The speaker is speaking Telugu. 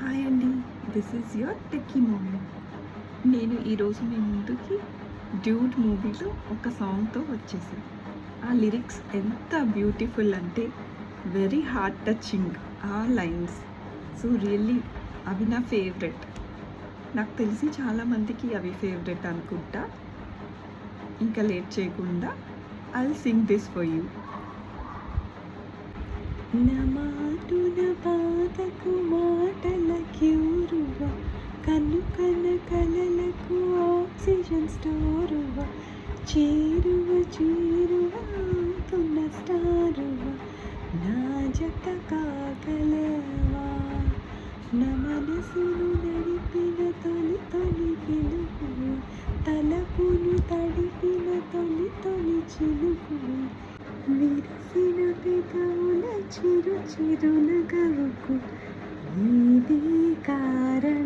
హాయ్ అండి. This is your techie mummy. నేను ఈరోజు మీ ముందుకి డ్యూడ్ మూవీలో ఒక సాంగ్తో వచ్చేసాను. ఆ లిరిక్స్ ఎంత బ్యూటిఫుల్ అంటే వెరీ హార్ట్ టచింగ్ ఆ లైన్స్. సో రియల్లీ అవి నా ఫేవరెట్. నాకు తెలిసి చాలామందికి అవి ఫేవరెట్ అనుకుంటా. ఇంకా లేట్ చేయకుండా I will sing this for you. నమాటున పాతకు మాటల క్యూరువ కను కన కలలకు ఆక్సిజన్ స్టోరువ చేరువ చేరువ అవుతున్న స్టారువ నా జత కాగలవా నా మనసును నడిపిన తొలి తొలి పిలుపు తలపును తడిపిన తొలి తొలి చిలుకు విరిసిన పెదవుల చిరు చిరు నగవుకు నీదే కారణం.